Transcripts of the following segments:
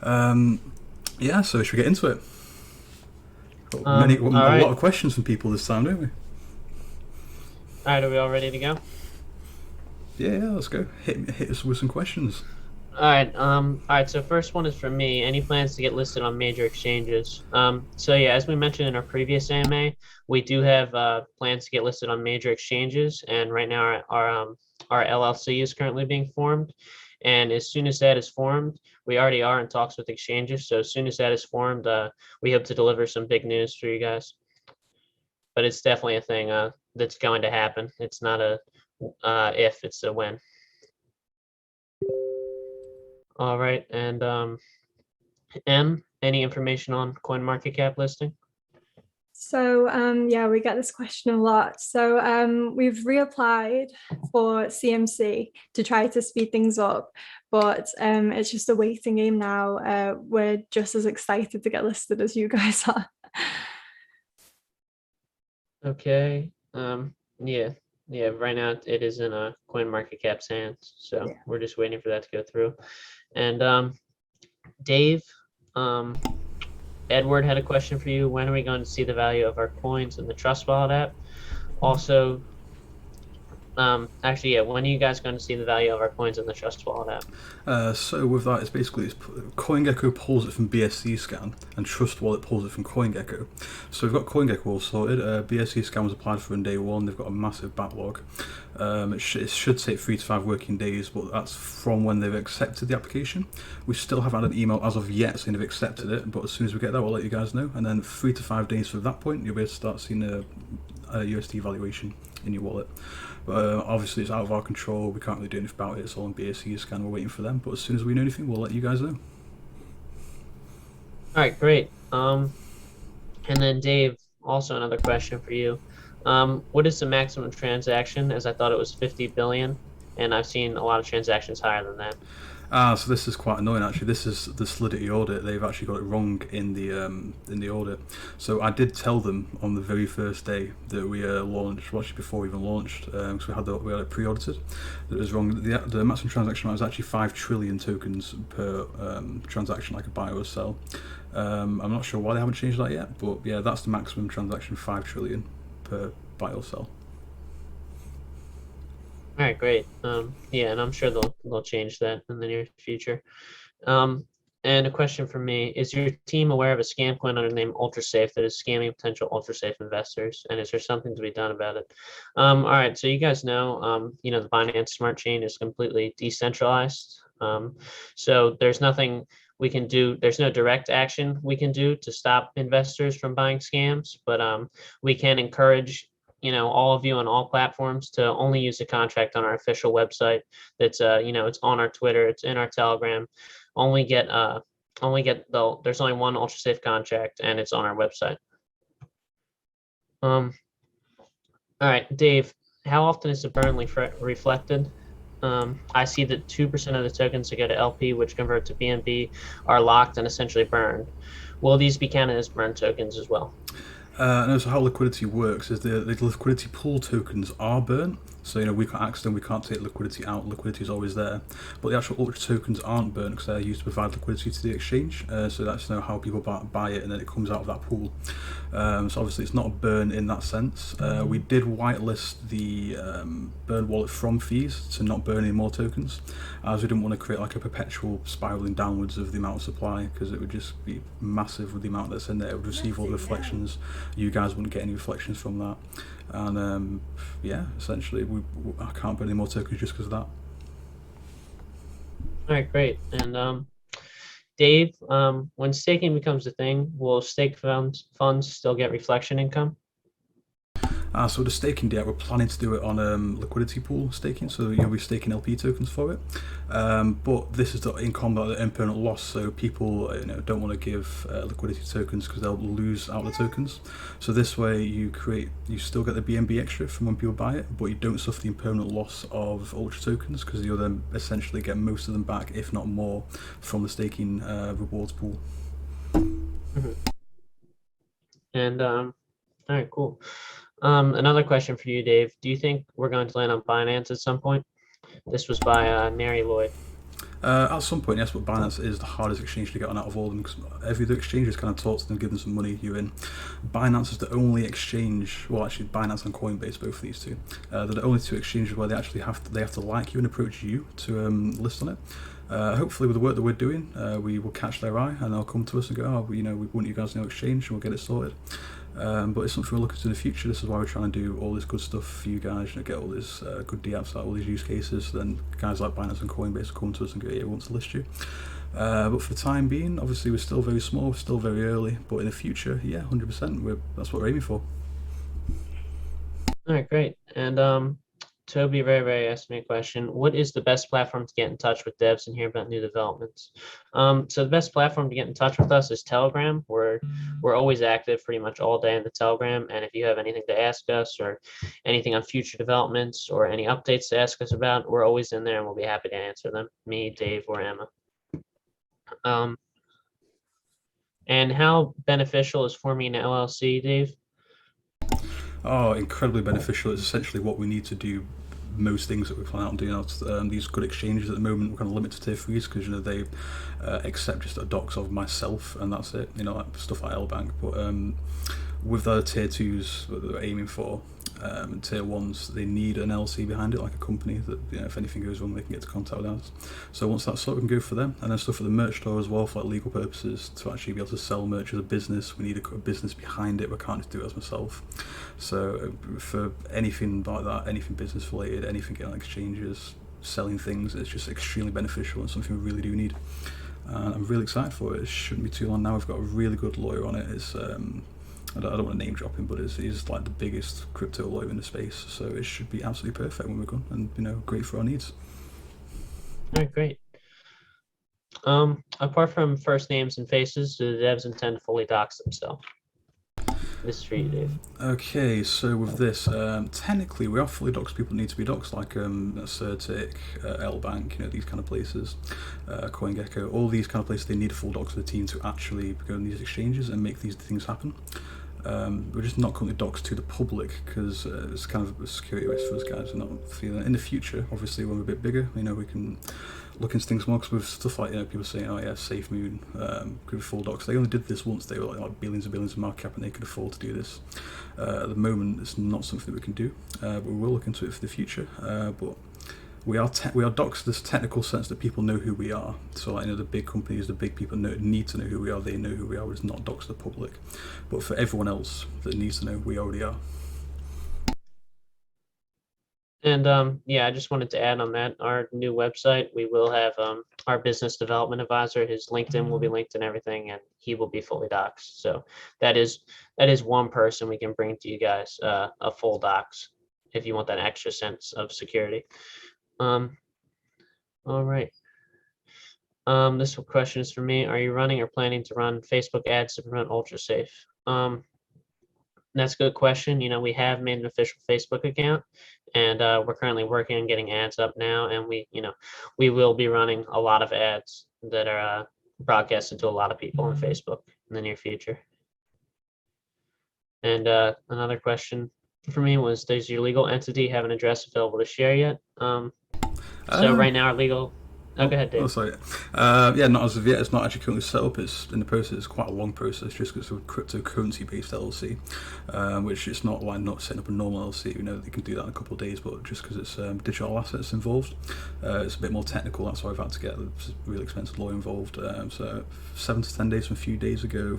Yeah, so should we get into it? Got All a lot right. of questions from people this time, don't we? All right. Are we all ready to go? Yeah, let's go. Hit us with some questions. All right. All right. So first one is for me. Any plans to get listed on major exchanges? So yeah, as we mentioned in our previous AMA, we do have plans to get listed on major exchanges, and right now our LLC is currently being formed. And as soon as that is formed, we already are in talks with exchanges. So as soon as that is formed, we hope to deliver some big news for you guys. But it's definitely a thing that's going to happen. It's not a if, it's a when. All right, and any information on Coinmarketcap listing? So yeah, we get this question a lot. So we've reapplied for CMC to try to speed things up, but it's just a waiting game now. We're just as excited to get listed as you guys are. Okay. Yeah, yeah. Right now it is in a Coinmarketcap's hands, so Yeah. we're just waiting for that to go through. And Dave, um, Edward had a question for you. When are we going to see the value of our coins in the Trust Wallet app? Also, actually, yeah, when are you guys going to see the value of our coins in the Trust Wallet app? So with that, CoinGecko pulls it from BSC scan, and Trust Wallet pulls it from CoinGecko. So we've got CoinGecko all sorted. BSC scan was applied for on day one. They've got a massive backlog. It should take 3 to 5 working days, but that's from when they've accepted the application. We still haven't had an email as of yet saying they've accepted it, but as soon as we get that, we'll let you guys know. And then 3 to 5 days from that point, you'll be able to start seeing a USD valuation in your wallet. But obviously it's out of our control, we can't really do anything about it, it's all on BSC scan, we're waiting for them, but as soon as we know anything, we'll let you guys know. All right, great. And then Dave, also another question for you. What is the maximum transaction? As I thought it was 50 billion, and I've seen a lot of transactions higher than that. So this is quite annoying actually. This is the Solidity audit. They've actually got it wrong in the audit. So I did tell them on the very first day that we launched, well, actually before we even launched, because we had it pre-audited, that it was wrong. The maximum transaction amount is actually 5 trillion tokens per transaction, like a buy or sell. I'm not sure why they haven't changed that yet, but yeah, that's the maximum transaction, 5 trillion per buy or sell. All right, great. Yeah, and I'm sure they'll change that in the near future. Um, and a question for me: is your team aware of a scam coin under the name Ultrasafe that is scamming potential Ultrasafe investors? And is there something to be done about it? All right, so you guys know, the Binance Smart Chain is completely decentralized. So there's nothing we can do. There's no direct action we can do to stop investors from buying scams, but we can encourage all of you on all platforms to only use the contract on our official website. That's it's on our Twitter, it's in our Telegram. There's only one Ultrasafe contract, and it's on our website. All right, Dave, how often is the burn reflected? I see that 2% of the tokens that go to LP, which convert to BNB, are locked and essentially burned. Will these be counted as burn tokens as well? And also how liquidity works is the liquidity pool tokens are burnt. So we can't access them, we can't take liquidity out. Liquidity is always there, but the actual Ultra tokens aren't burnt because they're used to provide liquidity to the exchange. So that's how people buy it, and then it comes out of that pool. So obviously it's not a burn in that sense. We did whitelist the burn wallet from fees to not burn any more tokens, as we didn't want to create like a perpetual spiraling downwards of the amount of supply, because it would just be massive with the amount that's in there. It would receive all the reflections. You guys wouldn't get any reflections from that, and yeah, essentially I can't burn any more tokens just because of that. All right, great. And Dave, when staking becomes a thing, will stake funds still get reflection income? So the staking debt, we're planning to do it on liquidity pool staking, so we're staking LP tokens for it. But this is in combat with impermanent loss, so people don't want to give liquidity tokens because they'll lose out the tokens. So this way you still get the BNB extra from when people buy it, but you don't suffer the impermanent loss of Ultra tokens because you'll then essentially get most of them back, if not more, from the staking rewards pool. Mm-hmm. And all right, cool. Another question for you, Dave. Do you think we're going to land on Binance at some point? This was by Nary Lloyd. At some point, yes, but Binance is the hardest exchange to get on out of all of them, because every other exchange is kind of talk to them, give them some money, you're in. Binance is the only exchange, well, actually Binance and Coinbase, both of these two, they're the only two exchanges where they actually have to like you and approach you to list on it. Hopefully with the work that we're doing, we will catch their eye and they'll come to us and go, oh, we want you guys to know exchange, and we'll get it sorted. But it's something we're looking to in the future. This is why we're trying to do all this good stuff for you guys, get all this good DApps out, all these use cases. Then guys like Binance and Coinbase will come to us and go, yeah, we want to list you. But for the time being, obviously we're still very small, we're still very early, but in the future, yeah, 100%, that's what we're aiming for. All right, great. And Toby very asked me a question. What is the best platform to get in touch with devs and hear about new developments? So the best platform to get in touch with us is Telegram. We're always active pretty much all day in the Telegram. And if you have anything to ask us or anything on future developments or any updates to ask us about, we're always in there and we'll be happy to answer them. Me, Dave, or Emma. And how beneficial is forming an LLC, Dave? Oh, incredibly beneficial. It's essentially what we need to do most things that we plan on doing. These good exchanges at the moment, we're kind of limited to tier 3s because they accept just a docs of myself and that's it. Like stuff like LBank. But with the tier 2s that they're aiming for, and tier 1s, they need an LLC behind it, like a company that if anything goes wrong, they can get to contact with us. So once that's sorted, we can go for them. And then stuff for the merch store as well, for like legal purposes, to actually be able to sell merch as a business, we need a business behind it. We can't just do it as myself. So for anything like that, anything business related, anything getting exchanges, selling things, it's just extremely beneficial and something we really do need. I'm really excited for it. It shouldn't be too long now. We've got a really good lawyer on it. It's I don't want to name drop him, but he's like the biggest crypto lawyer in the space, so it should be absolutely perfect when we're gone, and great for our needs. All right, great. Apart from first names and faces, do the devs intend to fully dox themselves? This is for you, Dave. Okay, so with this, technically we are fully doxed. People need to be doxed, like Certic, LBank, these kind of places, CoinGecko, all these kind of places. They need a full dox of the team to actually go in these exchanges and make these things happen. We're just not currently doxed to the public because it's kind of a security risk for us guys. We're not feeling it. In the future, obviously, when we're a bit bigger, we can look into things more. Because with stuff like people saying, oh yeah, Safe Moon, could be full docs. They only did this once. They were like billions and billions of market cap, and they could afford to do this. At the moment, it's not something that we can do, but we will look into it for the future. But we are doxed in this technical sense that people know who we are. So like, the big companies, the big people need to know who we are. They know who we are. We're just not doxed to the public. But for everyone else that needs to know, we already are. And yeah, I just wanted to add on that, our new website, we will have our business development advisor, his LinkedIn will be linked and everything, and he will be fully doxed. So that is one person we can bring to you guys, a full dox, if you want that extra sense of security. All right. This question is for me. Are you running or planning to run Facebook ads to promote Ultrasafe? That's a good question. We have made an official Facebook account, and we're currently working on getting ads up now. And we will be running a lot of ads that are broadcasted to a lot of people on Facebook in the near future. And another question for me was, does your legal entity have an address available to share yet? So right now our legal. Oh, go ahead, Dave. Oh, sorry. Yeah, not as of yet. It's not actually currently set up. It's in the process. It's quite a long process, just because it's a cryptocurrency-based LLC, which it's not setting up a normal LLC. They can do that in a couple of days, but just because it's digital assets involved, it's a bit more technical. That's why I've had to get a really expensive lawyer involved. So 7 to 10 days from a few days ago.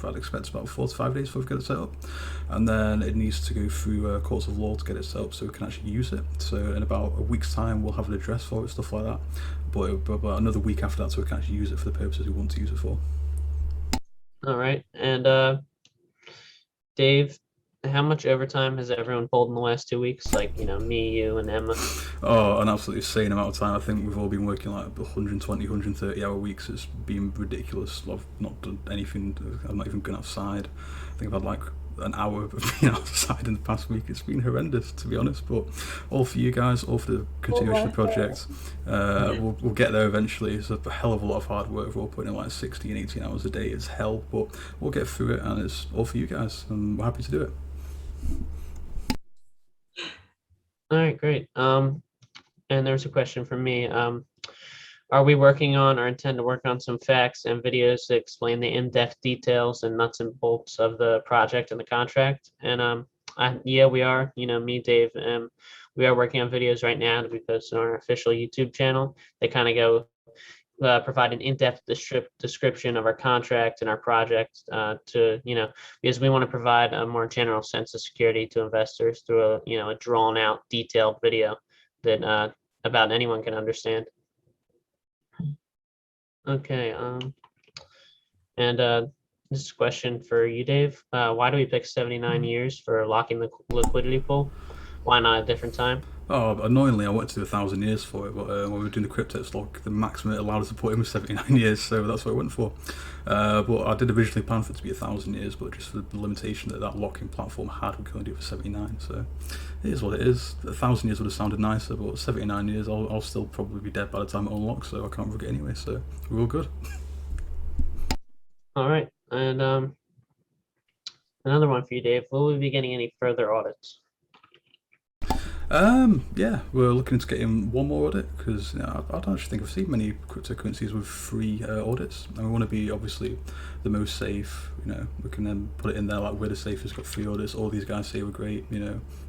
I'd expect about 4 to 5 days before we get it set up, and then it needs to go through courts of law to get it set up so we can actually use it. So in about a week's time we'll have an address for it, stuff like that, but about another week after that so we can actually use it for the purposes we want to use it for. All right. And Dave, how much overtime has everyone pulled in the last 2 weeks? Like, me, you, and Emma. Oh, an absolutely insane amount of time. I think we've all been working like 120, 130 hour weeks. It's been ridiculous. I've not done anything. I've not even gone outside. I think I've had like an hour of being outside in the past week. It's been horrendous, to be honest, but all for you guys, all for the continuation of the project. We'll get there eventually. It's a hell of a lot of hard work. We're all putting in like 16, 18 hours a day. It's hell, but we'll get through it, and it's all for you guys, and we're happy to do it. All right, great. And there's a question from me. are we working on or intend to work on some facts and videos to explain the in-depth details and nuts and bolts of the project and the contract? And yeah, we are. Me, Dave, we are working on videos right now to be posted on our official YouTube channel. They kind of go provide an in-depth description of our contract and our project because we want to provide a more general sense of security to investors through a drawn out, detailed video that about anyone can understand. Okay. And this is a question for you, Dave. Why do we pick 79 years for locking the liquidity pool? Why not a different time? Oh, annoyingly, I wanted to do 1,000 years for it, but when we were doing the crypto stock, the maximum it allowed us to put in was 79 years, so that's what I went for. But I did originally plan for it to be 1,000 years, but just for the limitation that locking platform had, we could only do it for 79. So it is what it is. 1,000 years would have sounded nicer, but 79 years, I'll still probably be dead by the time it unlocks, so I can't rig it anyway. So we're all good. All right, and another one for you, Dave. Will we be getting any further audits? Yeah, we're looking into getting one more audit because I don't actually think I've seen many cryptocurrencies with free audits, and we want to be obviously the most safe. We can then put it in there like we're the safest, got free audits. All these guys say we're great.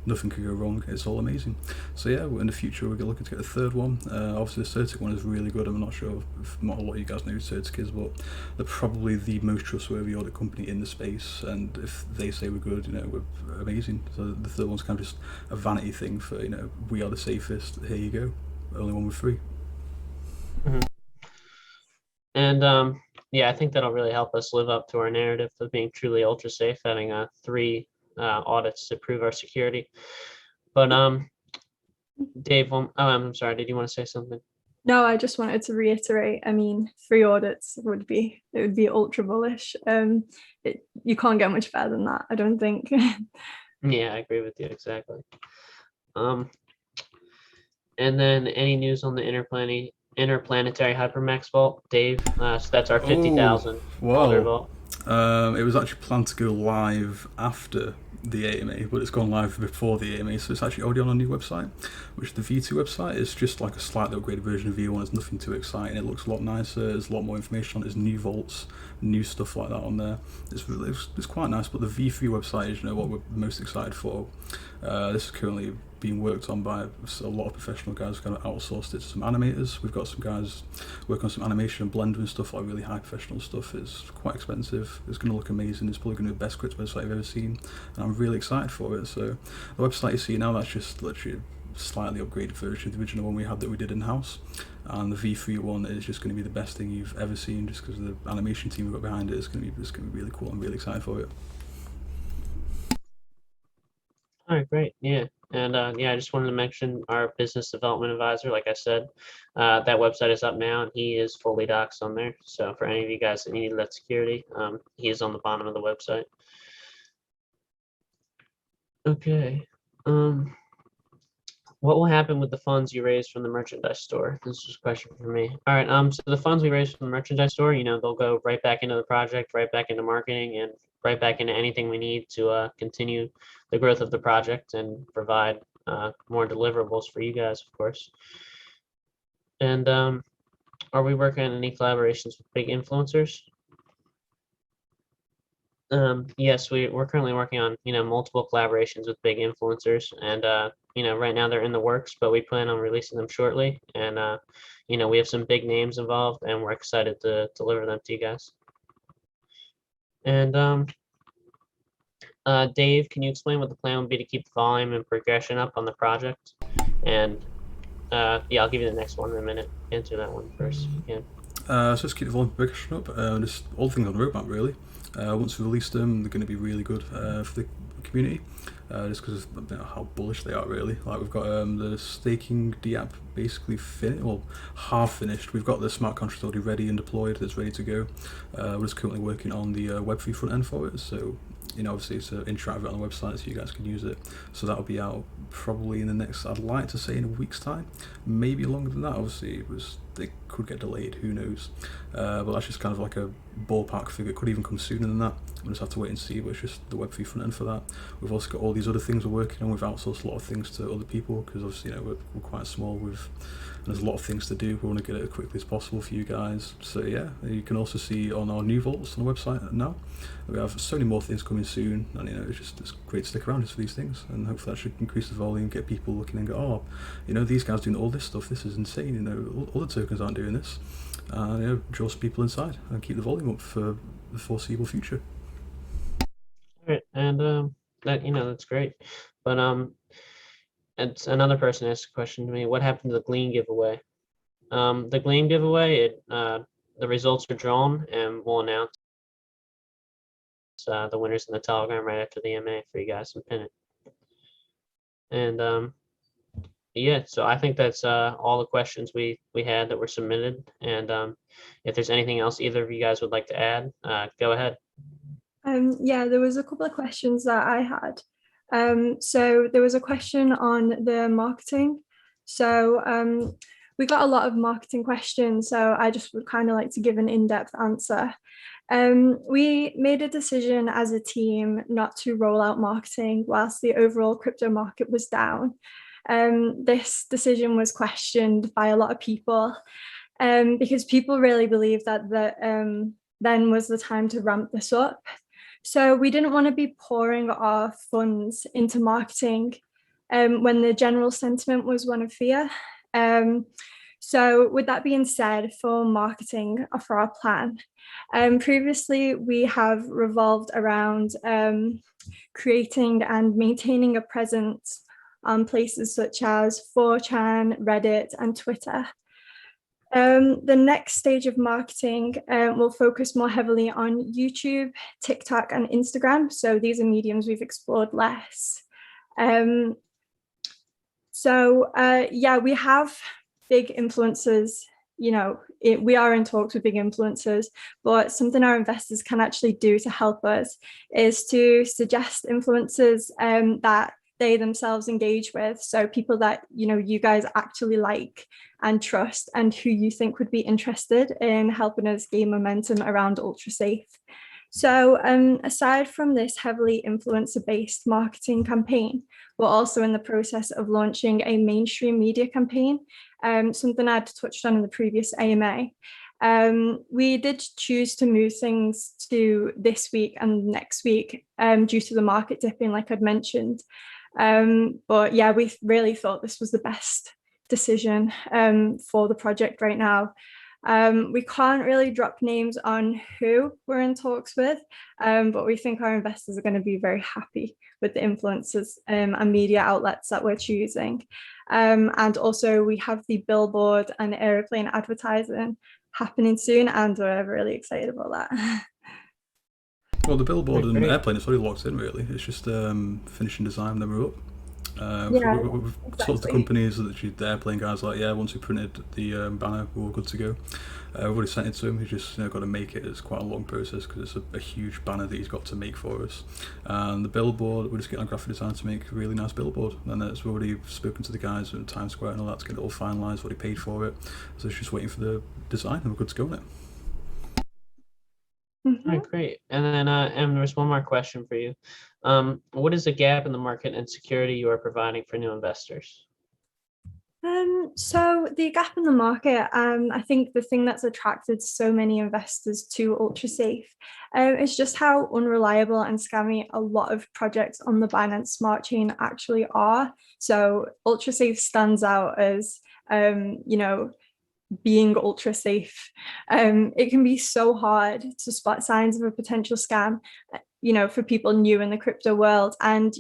Nothing could go wrong. It's all amazing. So yeah, in the future we're looking to get a third one. Obviously the Certic one is really good. I'm not sure if not a lot of you guys know who Certic is, but they're probably the most trustworthy audit company in the space. And if they say we're good, we're amazing. So the third one's kind of just a vanity thing for we are the safest. Here you go. Only one with free. Mm-hmm. And yeah, I think that'll really help us live up to our narrative of being truly ultra safe, having 3 audits to prove our security. But Dave, I'm sorry, did you want to say something? No, I just wanted to reiterate. 3 audits would be ultra bullish. You can't get much better than that, I don't think. Yeah, I agree with you exactly. And then any news on the interplanetary hypermax vault, Dave? So that's our 50,000 vault. It was actually planned to go live after the AMA, but it's gone live before the AMA, so it's actually already on a new website, which the V2 website is just like a slightly upgraded version of V1. There's nothing too exciting. It looks a lot nicer. There's a lot more information on it. There's new vaults, new stuff like that on there. It's quite nice, but the V3 website is what we're most excited for. This is currently being worked on by a lot of professional guys who kind of outsourced it to some animators. We've got some guys working on some animation and Blender and stuff, like really high professional stuff. It's quite expensive. It's going to look amazing. It's probably going to be the best crypto website I've ever seen, and I'm really excited for it. So the website you see now, that's just literally a slightly upgraded version of the original one we had that we did in-house, and the V3 one is just going to be the best thing you've ever seen, just because the animation team we've got behind it is going to be really cool. I'm really excited for it. All right, great. Yeah. And yeah, I just wanted to mention our business development advisor. Like I said, that website is up now, and he is fully doxed on there. So for any of you guys that need that security, he is on the bottom of the website. Okay. What will happen with the funds you raised from the merchandise store? This is a question for me. All right. So the funds we raised from the merchandise store, they'll go right back into the project, right back into marketing, and right back into anything we need to continue the growth of the project and provide more deliverables for you guys, of course. And are we working on any collaborations with big influencers? Yes, we're currently working on multiple collaborations with big influencers, and right now they're in the works, but we plan on releasing them shortly. And we have some big names involved, and we're excited to deliver them to you guys. And Dave, can you explain what the plan would be to keep the volume and progression up on the project? And yeah, I'll give you the next one in a minute. Answer that one first if you can. So just keep the volume progression up. Just all things on the roadmap really. Once we release them, they're going to be really good for the community, just because of how bullish they are really. Like we've got the staking DApp basically half finished. We've got the smart contract already ready and deployed, that's ready to go. We're just currently working on the Web3 front end for it, so obviously it's interactive on the website so you guys can use it. So that'll be out probably in the next, I'd like to say in a week's time, maybe longer than that. Obviously they could get delayed, who knows, but that's just kind of like a ballpark figure. It could even come sooner than that. We'll just have to wait and see, but it's just the Web3 front end for that. We've also got all these other things we're working on. We've outsourced a lot of things to other people because obviously we're quite small with and there's a lot of things to do. We want to get it as quickly as possible for you guys. So yeah, you can also see on our new vaults on the website now, we have so many more things coming soon, and it's great to stick around just for these things, and hopefully that should increase the volume, get people looking and go, oh, these guys doing all this stuff, this is insane, other tokens aren't doing this. Draw some people inside and keep the volume up for the foreseeable future. All right, and that's great. But it's another person asked a question to me. What happened to the Gleam giveaway? The Gleam giveaway, the results are drawn, and we'll announce the winners in the Telegram right after the AMA for you guys and pin it. And yeah, so I think that's all the questions we had that were submitted. And if there's anything else either of you guys would like to add, go ahead. Yeah, there was a couple of questions that I had. So there was a question on the marketing. So we got a lot of marketing questions, so I just would kind of like to give an in-depth answer. We made a decision as a team not to roll out marketing whilst the overall crypto market was down. This decision was questioned by a lot of people because people really believed that then was the time to ramp this up. So we didn't want to be pouring our funds into marketing when the general sentiment was one of fear. So with that being said, for marketing, for our plan, previously we have revolved around creating and maintaining a presence on places such as 4chan, Reddit, and Twitter. The next stage of marketing will focus more heavily on YouTube, TikTok, and Instagram. So these are mediums we've explored less. Yeah, we have big influencers. We are in talks with big influencers, but something our investors can actually do to help us is to suggest influencers that they themselves engage with. So people that, you guys actually like and trust and who you think would be interested in helping us gain momentum around Ultrasafe. So aside from this heavily influencer-based marketing campaign, we're also in the process of launching a mainstream media campaign, something I'd touched on in the previous AMA. We did choose to move things to this week and next week due to the market dipping, like I'd mentioned. But yeah, we really thought this was the best decision for the project right now. We can't really drop names on who we're in talks with, but we think our investors are going to be very happy with the influencers and media outlets that we're choosing. And also we have the billboard and airplane advertising happening soon, and we're really excited about that. Well, the billboard and airplane, it's already locked in, really. It's just finishing design, then we're up. We've talked to companies, the airplane guys, like, yeah, once we printed the banner, we're all good to go. We've already sent it to him. He's just got to make it. It's quite a long process because it's a huge banner that he's got to make for us. And the billboard, we're just getting a graphic designer to make a really nice billboard. And we've already spoken to the guys at Times Square and all that to get it all finalised, already paid for it. So it's just waiting for the design and we're good to go on it. All right, great. And then there's one more question for you. What is the gap in the market and security you are providing for new investors? So the gap in the market, I think the thing that's attracted so many investors to Ultrasafe is just how unreliable and scammy a lot of projects on the Binance Smart Chain actually are. So Ultrasafe stands out as, being ultra safe. It can be so hard to spot signs of a potential scam, for people new in the crypto world. And,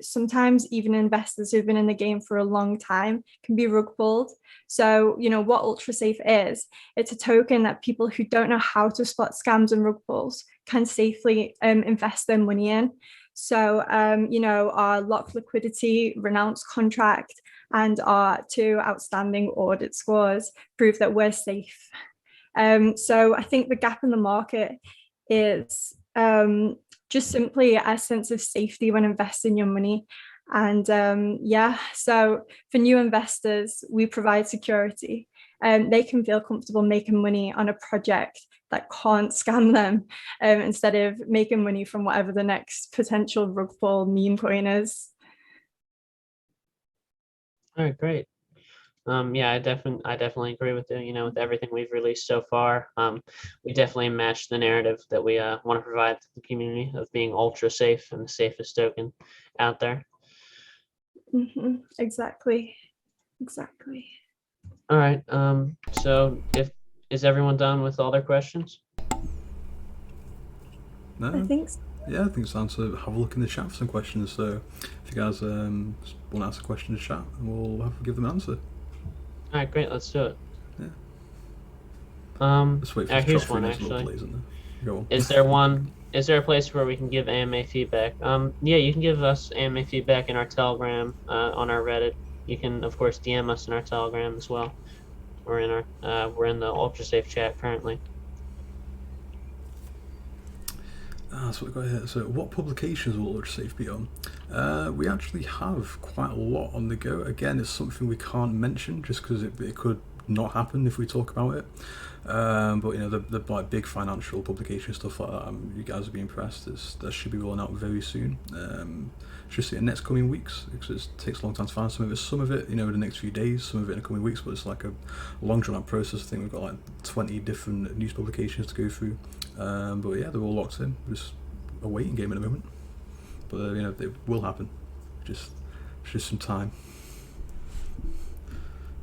sometimes even investors who've been in the game for a long time can be rug pulled. So, what Ultrasafe is, it's a token that people who don't know how to spot scams and rug pulls can safely invest their money in. So, our locked liquidity, renounced contract, and our 2 outstanding audit scores prove that we're safe. So I think the gap in the market is just simply a sense of safety when investing your money. And so for new investors, we provide security. They can feel comfortable making money on a project that can't scam them instead of making money from whatever the next potential rug pull meme coin is. All right, great. Yeah, I definitely agree with you. You know, with everything we've released so far, we definitely match the narrative that we want to provide to the community of being ultra safe and the safest token out there. Exactly. All right. So is everyone done with all their questions? No? I think so. Yeah, I think it's time to have a look in the chat for some questions. So if you guys want to ask a question in the chat, we'll give them an answer. All right, great. Let's do it. Yeah. Let's wait for here's one actually. Go on. Is there a place where we can give AMA feedback? Yeah, you can give us AMA feedback in our Telegram, on our Reddit. You can of course DM us in our Telegram as well. We're in the Ultrasafe chat currently. So we've got here. So what publications will Ultrasafe be on? We actually have quite a lot on the go. Again, it's something we can't mention just because it could not happen if we talk about it. But you know, the like big financial publication stuff like that, you guys will be impressed. That should be rolling out very soon. Just in the next coming weeks, because it takes a long time to find some of it, you know, in the next few days, some of it in the coming weeks, but it's like a long drawn out process. I think we've got like 20 different news publications to go through. But yeah, they're all locked in. Just a waiting game at the moment. But you know, it will happen. Just some time.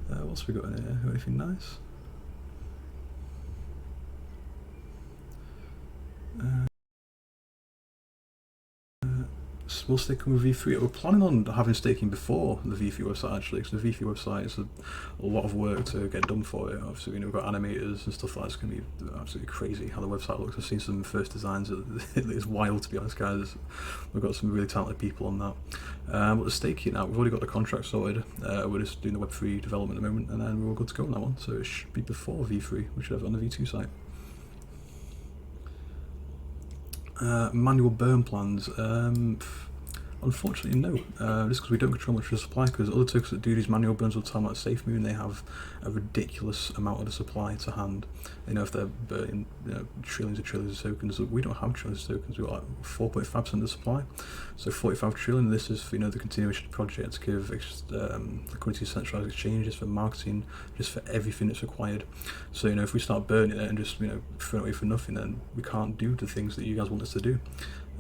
What's we got in here? Anything nice? Will staking with V3? We're planning on having staking before the V3 website actually, because the V3 website is a lot of work to get done for it. Obviously, you know, we've got animators and stuff like that. It's going to be absolutely crazy how the website looks. I've seen some first designs. It's wild, to be honest, guys. We've got some really talented people on that. But the staking now, we've already got the contract sorted. We're just doing the Web3 development at the moment, and then we're all good to go on that one. So it should be before V3. We should have it on the V2 site. Manual burn plans. Unfortunately, no. Just because we don't control much of the supply, because other tokens that do these manual burns all the time, like SafeMoon, they have a ridiculous amount of the supply to hand. You know, if they're burning, you know, trillions of tokens, we don't have trillions of tokens. We've got like 4.5% of the supply, so 45 trillion. This is for, you know, the continuation project to give liquidity to centralized exchanges for marketing, just for everything that's required. So, you know, if we start burning it and just, you know, throwing it away for nothing, then we can't do the things that you guys want us to do.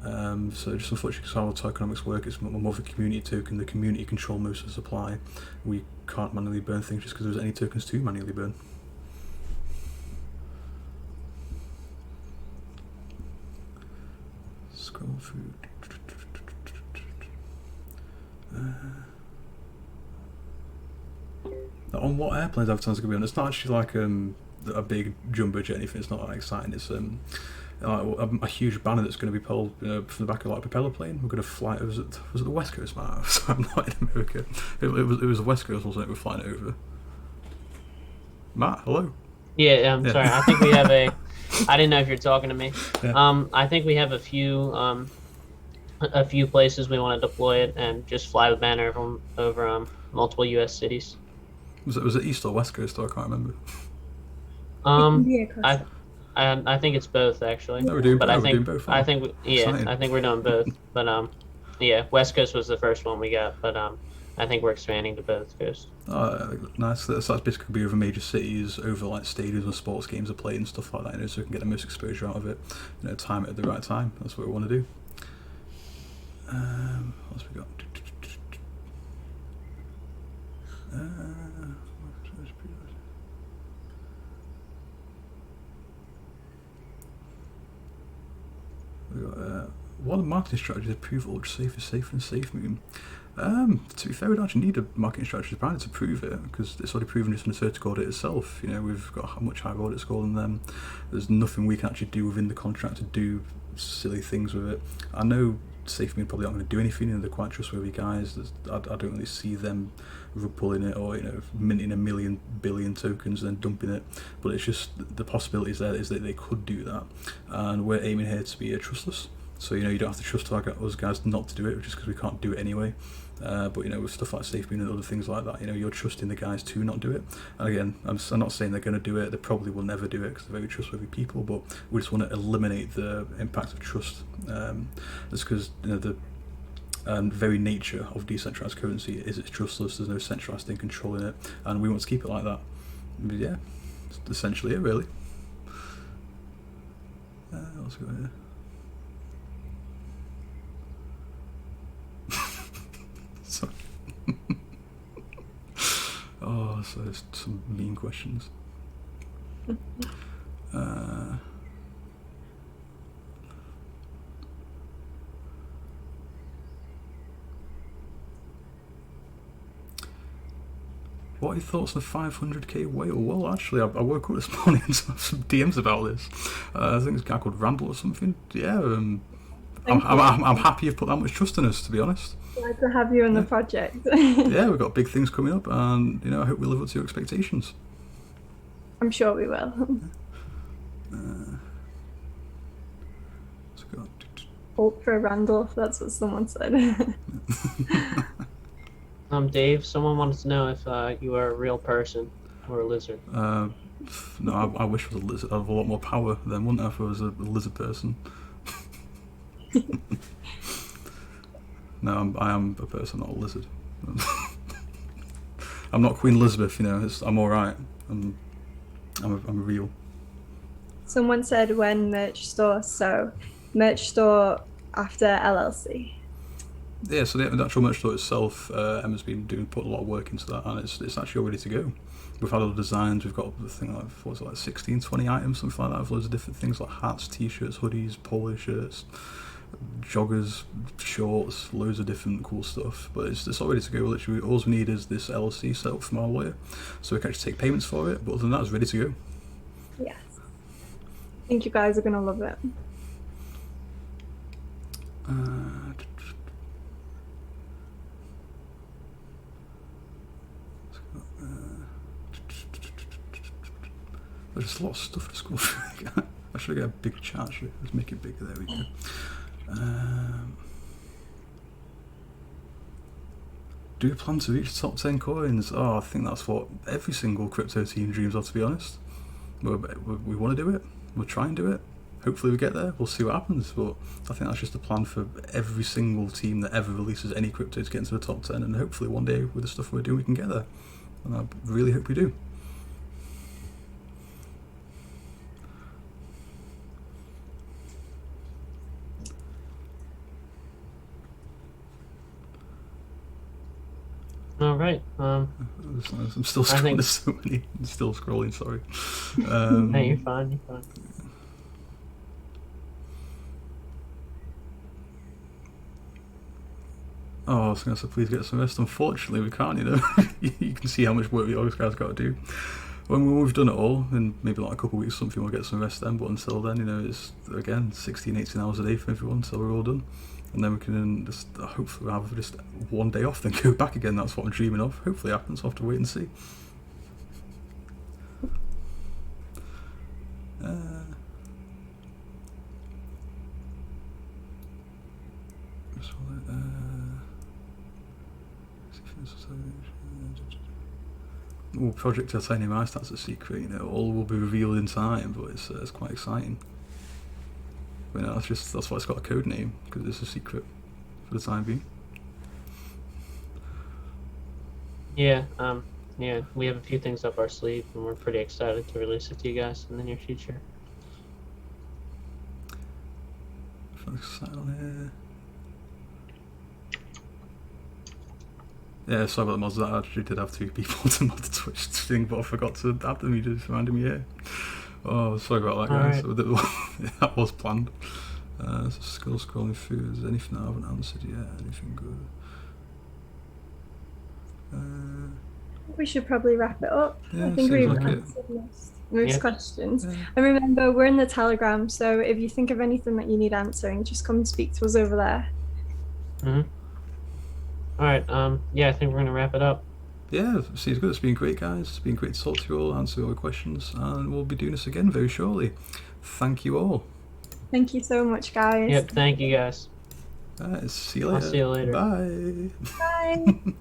So just unfortunately, because how tokenomics work, it's more of a community token. The community control most of the supply. We can't manually burn things just because there's any tokens to manually burn. Scroll through. On what airplanes advertising going to be on? It's not actually like a big jumbo jet or anything. It's not that exciting. It's a huge banner that's going to be pulled from the back of like a propeller plane. We're going to fly. Was it the West Coast, Matt? I'm not in America. It was the West Coast, wasn't it? We're flying over. Matt, hello. Yeah, I'm sorry. I think we have a. I didn't know if you're talking to me. Yeah. I think we have a few places we want to deploy it and just fly the banner over multiple U.S. cities. Was it East or West Coast? I can't remember. I think it's both actually. No, we're doing both. I think we're doing both. But yeah, West Coast was the first one we got, but I think we're expanding to both coasts. Nice. That's basically be over major cities, over like stadiums and sports games are played and stuff like that, you know, so we can get the most exposure out of it. You know, time it at the right time. That's what we want to do. What else we got? We got what are the marketing strategies to prove Ultrasafe is safer than SafeMoon? To be fair, we don't actually need a marketing strategy brand to prove it, because it's already proven just in the certificate audit itself. You know, we've got a much higher audit score than them. There's nothing we can actually do within the contract to do silly things with it. I know SafeMoon probably aren't going to do anything, and they're quite trustworthy guys. I don't really see them pulling it or, you know, minting a million billion tokens and then dumping it. But it's just the possibilities there is that they could do that, and we're aiming here to be trustless. So, you know, you don't have to trust us guys not to do it just because we can't do it anyway. But, you know, with stuff like SafeMoon and other things like that, you know, you're trusting the guys to not do it. And again, I'm not saying they're going to do it. They probably will never do it because they're very trustworthy people. But we just want to eliminate the impact of trust. That's because, you know, and very nature of decentralized currency is it's trustless. There's no centralized thing controlling it, and we want to keep it like that. But yeah, that's essentially it, really. Let's go here. Sorry. Oh, so there's some mean questions. What are your thoughts on the 500k whale? Well, actually, I woke up this morning and saw some DMs about this. I think it's a guy called Randall or something. Yeah, I'm happy you've put that much trust in us, to be honest. Glad to have you on the project. Yeah, we've got big things coming up, and you know, I hope we live up to your expectations. I'm sure we will. Let's go. Ultra Randolph, that's what someone said. Dave, someone wanted to know if you are a real person or a lizard. No, I wish I was a lizard. I'd have a lot more power then, wouldn't I, if I was a lizard person? No, I am a person, not a lizard. I'm not Queen Elizabeth, you know. I'm all right. I'm real. Someone said when merch store, so merch store after LLC. Yeah, so the actual merch store itself, Emma's been putting a lot of work into that, and it's actually all ready to go. We've had all the designs. We've got the thing like 16, 20 items, something like that, with loads of different things like hats, t-shirts, hoodies, polo shirts, joggers, shorts, loads of different cool stuff. But it's all ready to go. Literally, all we need is this LLC set up from our lawyer, so we can actually take payments for it. But other than that, it's ready to go. Yes. I think you guys are gonna love it. There's just a lot of stuff to scroll through. I should get a big chart. Let's make it bigger. There we go. Do you plan to reach the top 10 coins? Oh, I think that's what every single crypto team dreams of, to be honest. We want to do it. We'll try and do it. Hopefully we get there. We'll see what happens. But I think that's just a plan for every single team that ever releases any crypto to get into the top 10. And hopefully one day with the stuff we're doing, we can get there. And I really hope we do. All right. I'm still scrolling. There's so many. I'm still scrolling. Sorry. No, you're fine. You're fine. Oh, I was going to say, please get some rest. Unfortunately, we can't. You know, you can see how much work we always guys got to do. When we've done it all, in maybe like a couple of weeks, something, we'll get some rest then. But until then, you know, it's again 16, 18 hours a day for everyone until we're all done. And then we can just hopefully have just one day off, then go back again. That's what I'm dreaming of. Hopefully it happens. I'll have to wait and see. Oh, Project Titanium Ice, that's a secret. You know, all will be revealed in time, but it's quite exciting. But you know, that's why it's got a code name, because it's a secret for the time being. Yeah, yeah, we have a few things up our sleeve, and we're pretty excited to release it to you guys in the near future. On here. Yeah, sorry about the mods. I actually did have 2 people to mod the Twitch thing, but I forgot to add them. You just reminded me here. Oh, sorry about that, guys. Right. That was planned. So still scrolling through. Is there anything I haven't answered yet? Anything good? We should probably wrap it up. Yeah, I think we've like answered most questions. Yeah. And remember, we're in the Telegram, so if you think of anything that you need answering, just come speak to us over there. Mm-hmm. All right. Yeah, I think we're gonna wrap it up. Yeah, seems good. It's been great, guys. It's been great to talk to you all, answer all your questions, and we'll be doing this again very shortly. Thank you all. Thank you so much, guys. Yep. Thank you, guys. See you later. I'll see you later. Bye. Bye.